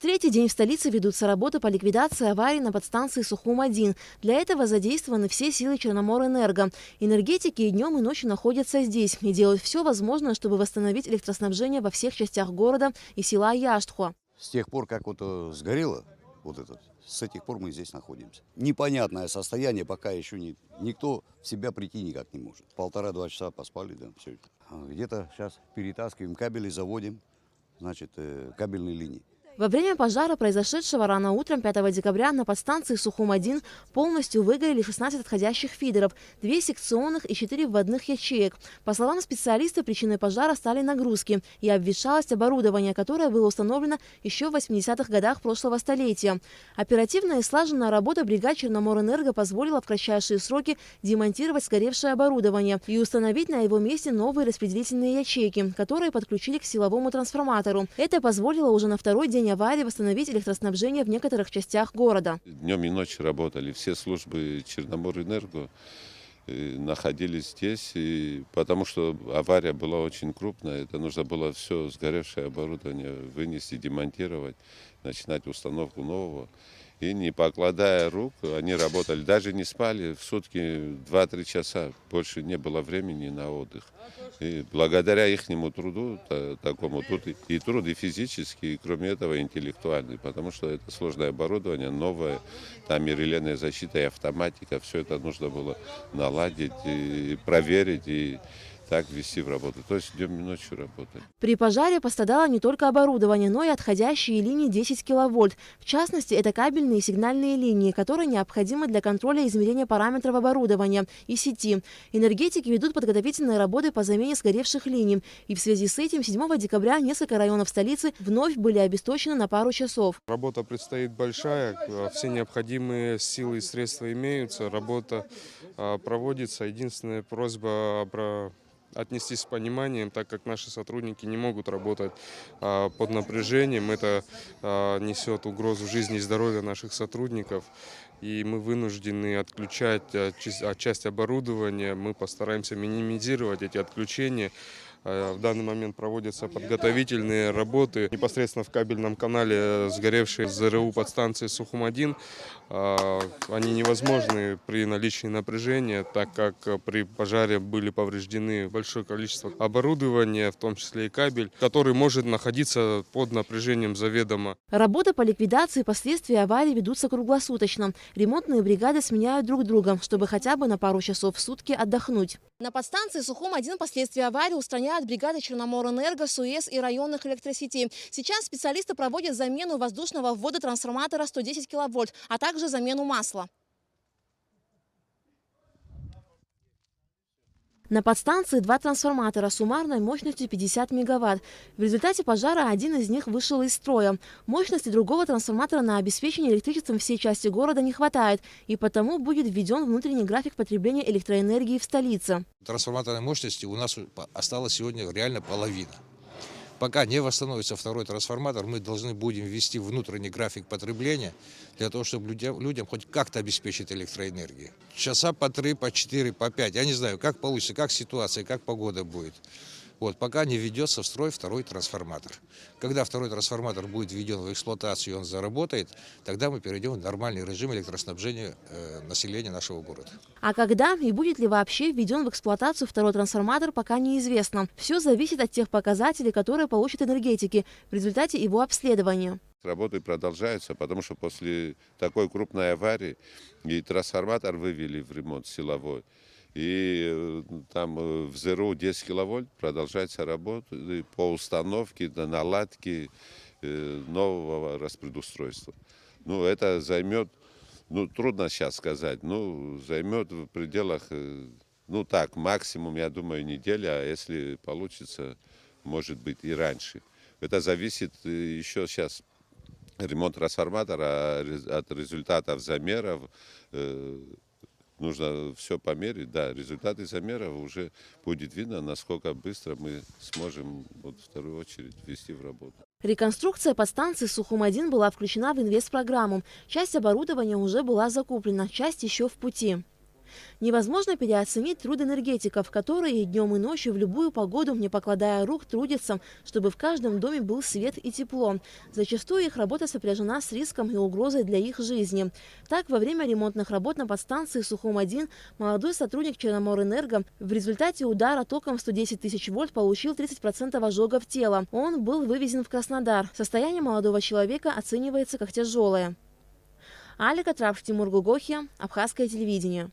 Третий день в столице ведутся работы по ликвидации аварий на подстанции Сухум-1. Для этого задействованы все силы Черноморэнерго. Энергетики и днем, и ночью находятся здесь и делают все возможное, чтобы восстановить электроснабжение во всех частях города и села Яштхо. С тех пор, как сгорело, с этих пор мы здесь находимся. Непонятное состояние, пока еще никто в себя прийти никак не может. 1,5-2 часа поспали, да, все. Где-то сейчас перетаскиваем кабели, заводим, кабельные линии. Во время пожара, произошедшего рано утром 5 декабря, на подстанции Сухум-1 полностью выгорели 16 отходящих фидеров, 2 секционных и 4 вводных ячеек. По словам специалиста, причиной пожара стали нагрузки и обветшалость оборудования, которое было установлено еще в 80-х годах прошлого столетия. Оперативная и слаженная работа бригад Черноморэнерго позволила в кратчайшие сроки демонтировать сгоревшее оборудование и установить на его месте новые распределительные ячейки, которые подключили к силовому трансформатору. Это позволило уже на второй день аварии восстановить электроснабжение в некоторых частях города. Днем и ночью работали все службы Черноморэнерго, находились здесь, потому что авария была очень крупная. Это нужно было все сгоревшее оборудование вынести, демонтировать, начинать установку нового. И не покладая рук, они работали, даже не спали, в сутки 2-3 часа, больше не было времени на отдых. И благодаря ихнему труду, такому, тут и труд и физический, и кроме этого интеллектуальный, потому что это сложное оборудование, новое, там и релейная защита, и автоматика, все это нужно было наладить, и проверить, и так ввести в работу. То есть днем и ночью работали. При пожаре пострадало не только оборудование, но и отходящие линии 10 киловольт. В частности, это кабельные и сигнальные линии, которые необходимы для контроля и измерения параметров оборудования и сети. Энергетики ведут подготовительные работы по замене сгоревших линий. И в связи с этим 7 декабря несколько районов столицы вновь были обесточены на пару часов. Работа предстоит большая, все необходимые силы и средства имеются, работа проводится. Единственная просьба отнестись с пониманием, так как наши сотрудники не могут работать под напряжением. Это несет угрозу жизни и здоровья наших сотрудников. И мы вынуждены отключать часть оборудования. Мы постараемся минимизировать эти отключения. В данный момент проводятся подготовительные работы. Непосредственно в кабельном канале сгоревшей ЗРУ подстанции Сухум-1. Они невозможны при наличии напряжения, так как при пожаре были повреждены большое количество оборудования, в том числе и кабель, который может находиться под напряжением заведомо. Работы по ликвидации последствий аварии ведутся круглосуточно. Ремонтные бригады сменяют друг друга, чтобы хотя бы на пару часов в сутки отдохнуть. На подстанции Сухум-1 последствия аварии устраняют бригады Черноморэнерго, СУЭС и районных электросетей. Сейчас специалисты проводят замену воздушного ввода трансформатора 110 киловольт, а также замену масла. На подстанции 2 трансформатора суммарной мощностью 50 мегаватт. В результате пожара один из них вышел из строя. Мощности другого трансформатора на обеспечение электричеством всей части города не хватает, и потому будет введен внутренний график потребления электроэнергии в столице. Трансформаторной мощности у нас осталось сегодня реально половина. Пока не восстановится второй трансформатор, мы должны будем ввести внутренний график потребления для того, чтобы людям хоть как-то обеспечить электроэнергию. Часа по 3, по 4, по 5. Я не знаю, как получится, как ситуация, как погода будет. Пока не введется в строй второй трансформатор. Когда второй трансформатор будет введен в эксплуатацию и он заработает, тогда мы перейдем в нормальный режим электроснабжения населения нашего города. А когда и будет ли вообще введен в эксплуатацию второй трансформатор, пока неизвестно. Все зависит от тех показателей, которые получат энергетики в результате его обследования. Работы продолжаются, потому что после такой крупной аварии и трансформатор вывели в ремонт силовой. И там в ЗРУ 10 киловольт продолжается работа по установке, наладке нового распредустройства. Это займет, трудно сейчас сказать, займет в пределах, максимум, я думаю, недели, а если получится, может быть и раньше. Это зависит еще сейчас ремонт трансформатора от результатов замеров. Нужно все померить, результаты замеров уже будет видно, насколько быстро мы сможем в вторую очередь ввести в работу. Реконструкция подстанции Сухум-1 была включена в инвестпрограмму. Часть оборудования уже была закуплена, часть еще в пути. Невозможно переоценить труд энергетиков, которые и днем, и ночью в любую погоду, не покладая рук, трудятся, чтобы в каждом доме был свет и тепло. Зачастую их работа сопряжена с риском и угрозой для их жизни. Так, во время ремонтных работ на подстанции Сухум-1 молодой сотрудник Черноморэнерго в результате удара током 110 тысяч вольт получил 30% ожогов тела. Он был вывезен в Краснодар. Состояние молодого человека оценивается как тяжелое. Алика Трапш, Тимур Гугохи, Абхазское телевидение.